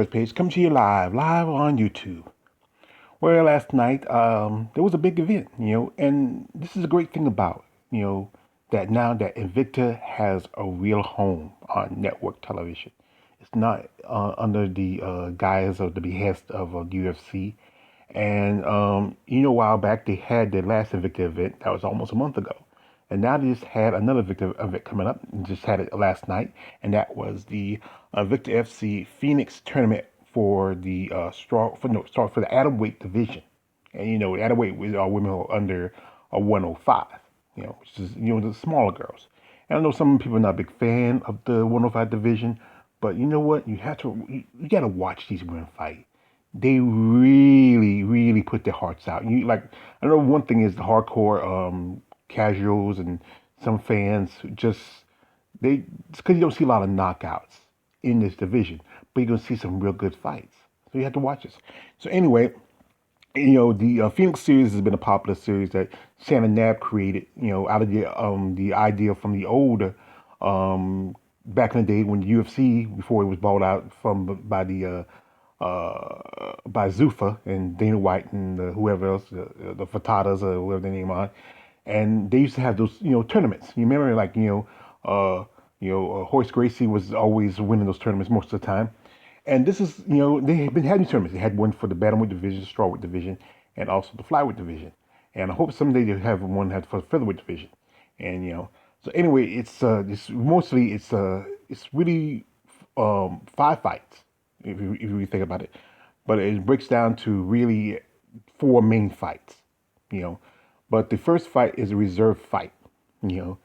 first page, come to you live on YouTube. Well, last night there was a big event, and this is a great thing about, that now that Invicta has a real home on network television. It's not under the guise of the behest of UFC. And a while back they had their last Invicta event that was almost a month ago, and now they just had another Invicta event coming up. And just had it last night, and that was the Invicta FC Phoenix tournament for the for the atomweight division. And the atomweight was women who are under a 105, which is the smaller girls. And I know some people are not a big fan of the 105 division, but you know what? You got to watch these women fight. They really, really put their hearts out. I know one thing is the hardcore casuals and some fans just it's because you don't see a lot of knockouts in this division, but you're gonna see some real good fights. So you have to watch this. So anyway, the Phoenix series has been a popular series that Shannon Knapp created. Out of the idea from the old back in the day when the UFC before it was bought out by Zuffa and Dana White and whoever else, the Fatadas or whoever they name are, and they used to have those tournaments. You remember Horace Gracie was always winning those tournaments most of the time. And this is they have been having tournaments. They had one for the bantamweight division, strawweight division, and also the flyweight division. And I hope someday they have one for the featherweight division. And so anyway, it's really five fights if you really think about it. But it breaks down to really four main fights, you know. But the first fight is a reserve fight, you know.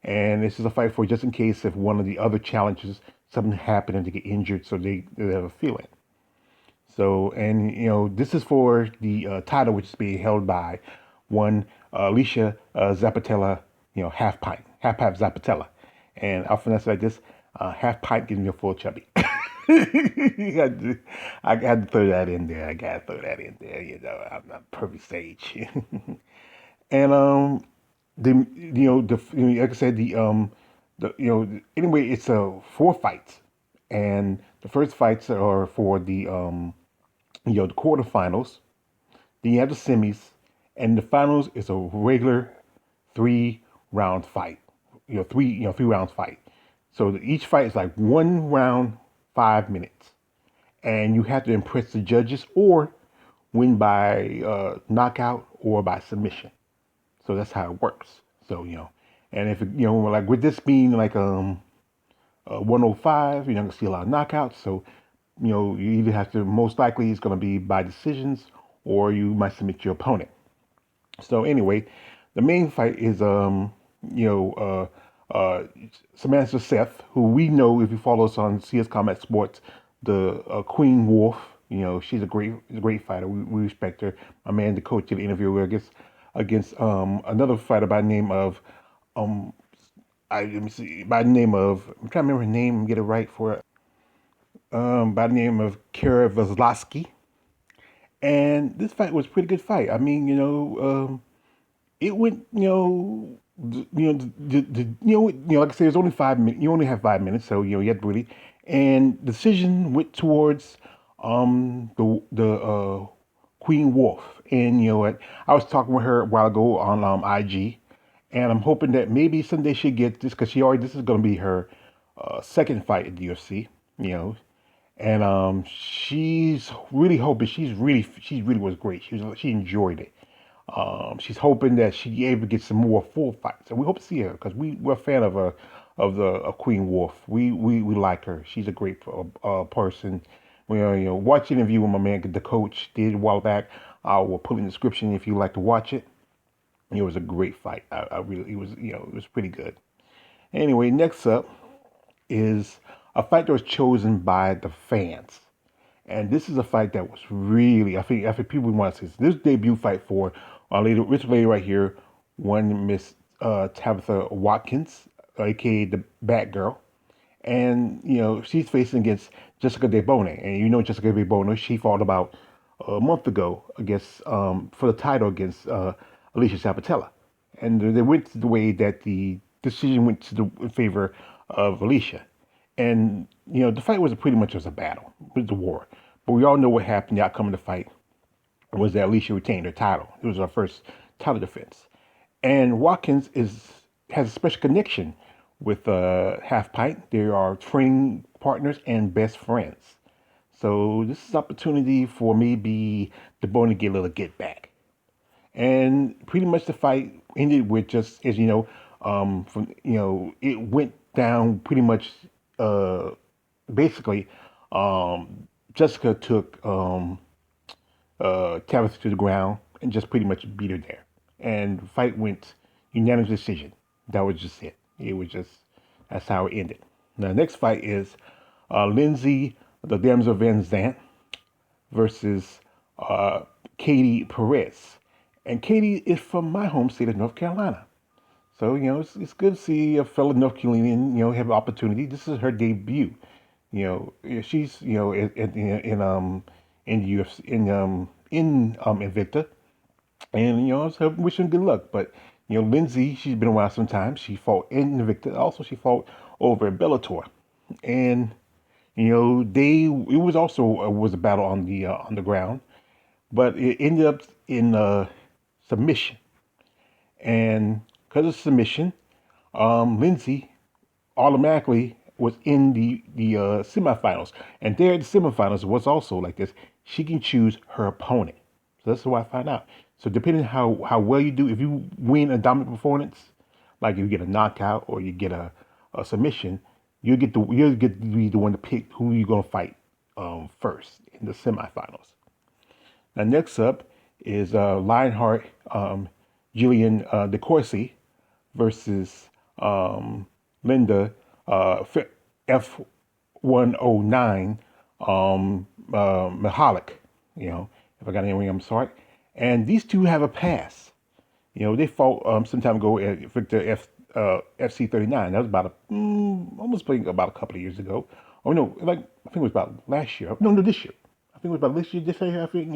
And this is a fight for just in case if one of the other challenges, something happened and they get injured, so they have a feeling. So, and this is for the title, which is being held by one Alicia Zapatella, half pipe Zapatella. And I'll finesse it like this: half pipe gives me a full chubby. I had to throw that in there. I gotta throw that in there. I'm not perfect sage. And like I said, anyway, it's four fights, and the first fights are for the quarterfinals. Then you have the semis, and the finals is a regular 3 round fight. 3 rounds fight. So each fight is like 1 round, 5 minutes, and you have to impress the judges or win by knockout or by submission. So that's how it works. So and if like with this being like 105, you're not gonna see a lot of knockouts. So you either have to, most likely it's gonna be by decisions or you might submit your opponent. So anyway, the main fight is Samantha Seth, who we know if you follow us on CS Combat Sports, the Queen Wolf. She's a great fighter. We respect her. My man, the coach, did an interview with her against another fighter by the name of let me see, by the name of, I'm trying to remember her name and get it right for it. By the name of Kara Kozlowski. And this fight was a pretty good fight. I mean, it went, like I said, it's only 5 minutes. You only have 5 minutes, so you have to really. And the decision went towards the Queen Wolf. And what? I was talking with her a while ago on IG, and I'm hoping that maybe someday she get this because this is going to be her second fight at the UFC. And she's really hoping. She really was great. She enjoyed it. She's hoping that she able to get some more full fights, and we hope to see her because we're a fan of the Queen Wolf. We like her. She's a great person. We watch the interview with my man, the coach, did a while back. I will put in the description if you like to watch it. It was a great fight. I really, it was pretty good. Anyway, next up is a fight that was chosen by the fans. And this is a fight that was really, I think people want to see this debut fight for this lady right here, one Miss Tabitha Watkins, aka the Batgirl. And, she's facing against Jessica DeBona. And Jessica DeBona, she fought about a month ago against, for the title against Alicia Sabatella. And they went the way that the decision went to the in favor of Alicia. And the fight was pretty much was a battle, it was a war. But we all know what happened. The outcome of the fight was that Alicia retained her title. It was her first title defense. And Watkins has a special connection with Half Pint. They are training partners and best friends. So this is opportunity for maybe the Bone to get a little get back. And pretty much the fight ended with just as from it went down pretty much uh, basically Jessica took Tabitha to the ground and just pretty much beat her there. And the fight went unanimous decision. That was just it. It was just that's how it ended. Now the next fight is Lindsay, the Damsel Van Zant, versus uh, Katie Perez. And Katie is from my home state of North Carolina. So, it's good to see a fellow North Carolinian, have an opportunity. This is her debut. She's, in the UFC, in Invicta. And, so wish her good luck. But, Lindsay, she's been around some time. She fought in Invicta. Also, she fought over at Bellator. And, it was also was a battle on the ground, but it ended up in submission. And because of submission, Lindsay automatically was in the semifinals. And there, the semifinals was also like this. She can choose her opponent. So that's what I find out. So depending how well you do, if you win a dominant performance, like if you get a knockout or you get a submission, you'll get to be the one to pick who you're gonna fight first in the semifinals. Now next up is Lionheart Jillian DeCourcy versus Linda F109 Mahalik. If I got anything, I'm sorry. And these two have a pass. They fought some time ago at Victor FC39. That was about almost playing about a couple of years ago. Oh no, like I think it was about last year. No, this year. I think it was about this year. This year, I think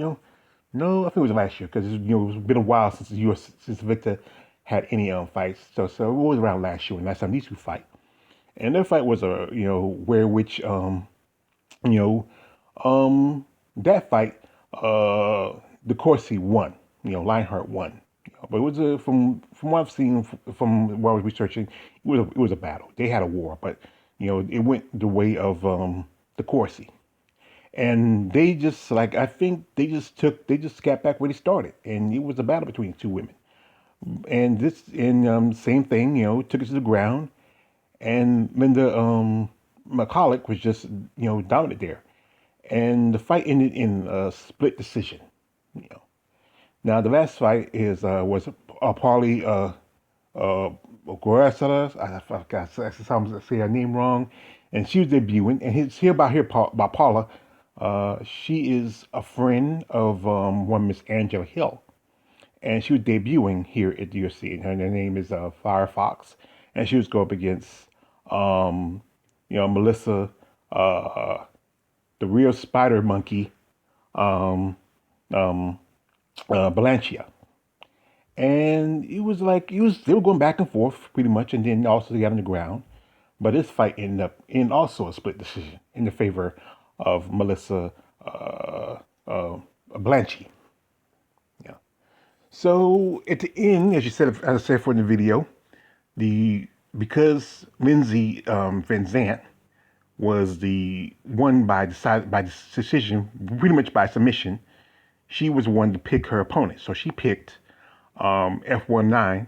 no, I think it was last year because it's been a while since Victor had any fights. So it was around last year when last time these two fight. And their fight was a where which you know that fight the Corsi won. Lionheart won. But it was from what I've seen from what I was researching, it was a battle. They had a war, but it went the way of the Corsi. And they just like I think they just got back where they started, and it was a battle between two women. And same thing, took it to the ground, and Linda McCulloch was just dominant there, and the fight ended in a split decision. You know. Now the last fight is was Paulie Guerrero. I forgot to say her name wrong, and she was debuting. And it's here about Paula. She is a friend of one Miss Angela Hill, and she was debuting here at the UFC. And her name is Firefox, and she was going up against Melissa, the real Spider Monkey, um, um, Blanchia. And it was like they were going back and forth pretty much, and then also they got on the ground. But this fight ended up in also a split decision in the favor of Melissa Blanchy. Yeah. So at the end, as I said for in the video, the because Lindsay Van Zant was the one by decision, pretty much by submission. She was one to pick her opponent, so she picked F19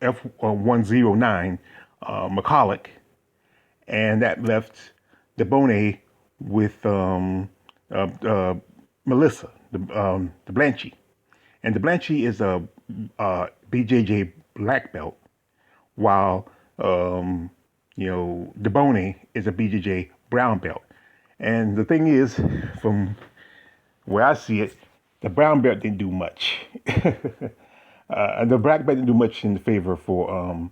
F109 McCulloch, and that left Debone with Melissa, the Blanchy. And the Blanchy is a BJJ black belt, while Debone is a BJJ brown belt. And the thing is, from where I see it, the brown belt didn't do much. And the black belt didn't do much in favor for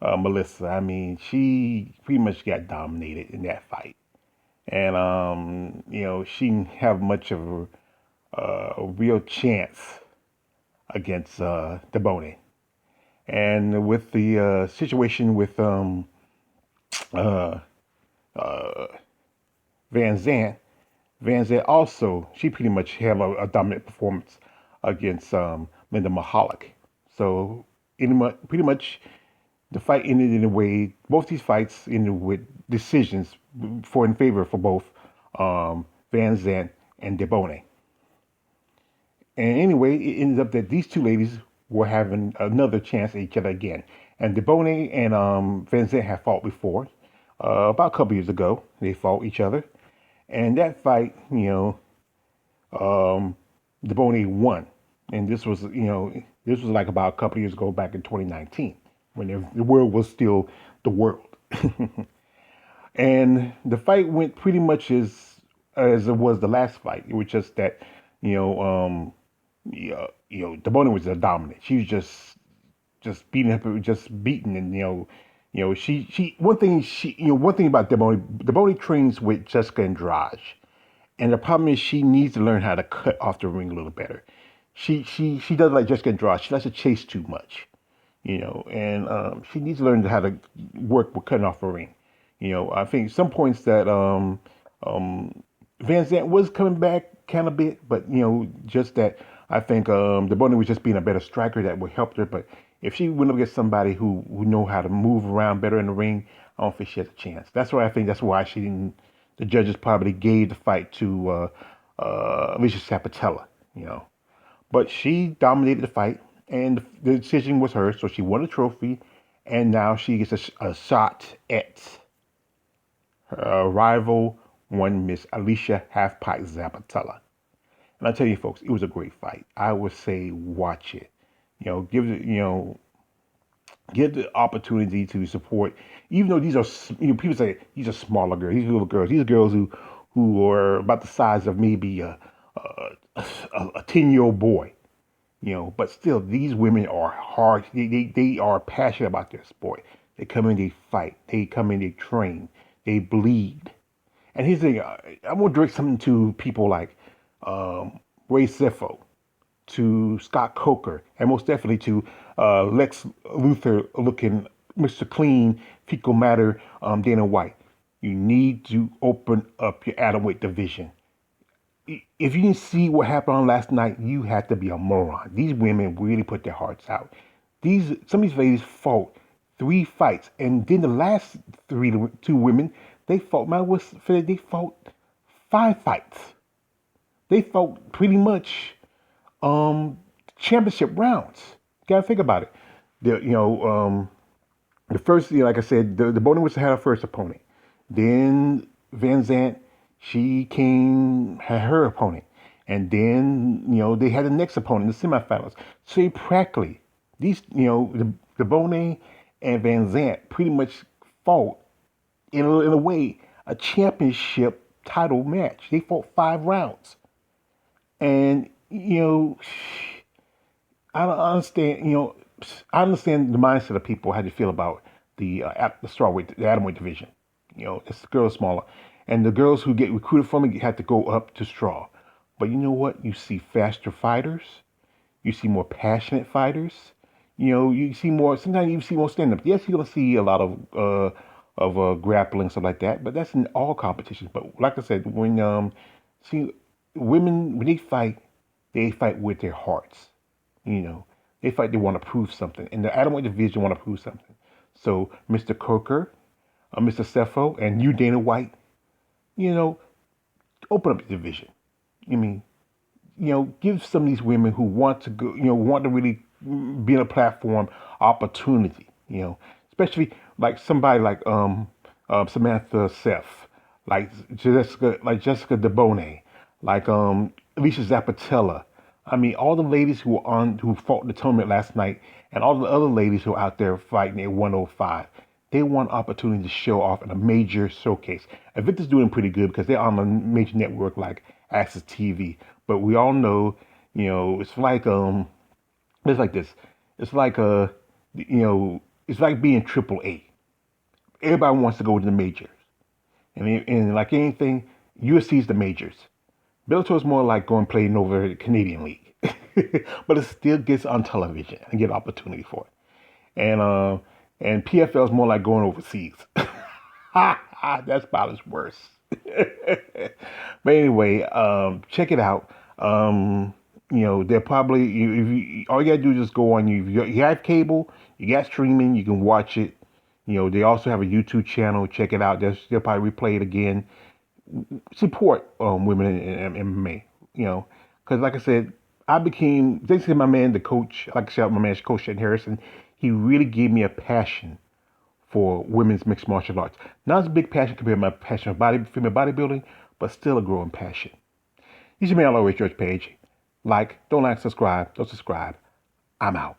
Melissa. I mean, she pretty much got dominated in that fight. And, she didn't have much of a real chance against Debone. And with the situation with uh, Van Zant. Van Zant also, she pretty much had a dominant performance against Linda Mahalik. So pretty much the fight ended in a way, both these fights ended with decisions for in favor for both Van Zant and DeBone. And anyway, it ended up that these two ladies were having another chance at each other again. And DeBone and Van Zant had fought before, about a couple years ago. They fought each other. And that fight, DeBone won. And this was like about a couple years ago, back in 2019, when the world was still the world. And the fight went pretty much as it was the last fight. It was just that, you know, DeBone was a dominant. She was just beating up, just beating, and she one thing about DeBone trains with Jessica Andrade. And the problem is she needs to learn how to cut off the ring a little better. She does like Jessica Andrade. She likes to chase too much, and she needs to learn how to work with cutting off the ring. I think some points that Van Zant was coming back kind of bit, but just that I think the Bonnie was just being a better striker that would help her. But if she went up against somebody who know how to move around better in the ring, I don't think she has a chance. That's why I think that's why she didn't. The judges probably gave the fight to Alicia Sapatella, But she dominated the fight, and the decision was hers, so she won a trophy, and now she gets a shot at her rival, one Miss Alicia Half-Pipe Zapatella. And I tell you, folks, it was a great fight. I would say watch it. Give it, give the opportunity to support. Even though these are, people say these are smaller girls, these are little girls, these are girls who are about the size of maybe a 10-year-old boy. But still, these women are hard. They are passionate about their sport. They come in, they fight. They come in, they train. They bleed. And here's the thing, I'm going to direct something to people like Ray Seffo, to Scott Coker, and most definitely to Lex Luthor looking Mr. Clean, Fecal Matter, Dana White. You need to open up your atomweight division. If you didn't see what happened on last night, you had to be a moron. These women really put their hearts out. Some of these ladies fought 3 fights, and then the last two women, they fought. They fought 5 fights. They fought pretty much championship rounds. You gotta think about it. The first, like I said, the Bonnie was had her first opponent. Then Van Zant, she had her opponent. And then, they had the next opponent in the semifinals. So practically, the Bonnie and Van Zant pretty much fought, in a way, a championship title match. They fought 5 rounds. And, I don't understand, I understand the mindset of people, how they feel about the strawweight, the atomweight division. It's the girls smaller. And the girls who get recruited from it have to go up to straw. But you know what? You see faster fighters. You see more passionate fighters. You see more, sometimes you see more stand-up. Yes, you're going to see a lot of grappling, stuff like that. But that's in all competitions. But like I said, when, women, when they fight with their hearts. They fight, they want to prove something. And the atomweight division want to prove something. So Mr. Coker, Mr. Seffo, and you, Dana White, open up the division. Give some of these women who want to go, want to really be in a platform opportunity. Especially like somebody like Samantha Seth, like Jessica DeBone, like Alicia Zapatella. All the ladies who fought in the tournament last night, and all the other ladies who are out there fighting at 105, they want opportunity to show off in a major showcase. INVICTA's doing pretty good because they're on a major network like Access TV. But we all know, it's like it's like this. It's like it's like being AAA. Everybody wants to go to the majors, and like anything, USC's the majors. Bellator's more like going playing over the Canadian League, but it still gets on television and get opportunity for it. And PFL is more like going overseas. That's about as worse. But anyway, check it out. They're probably if you all you gotta do is just go on. You have cable, you got streaming, you can watch it. They also have a YouTube channel. Check it out. They'll probably replay it again. Support women in MMA. Because like I said, thanks to my man, the coach. Like I said, my man, Coach Shen Harrison. He really gave me a passion for women's mixed martial arts. Not as a big passion compared to my passion for female bodybuilding, but still a growing passion. This is your man, Always George Page. Don't like, subscribe, don't subscribe. I'm out.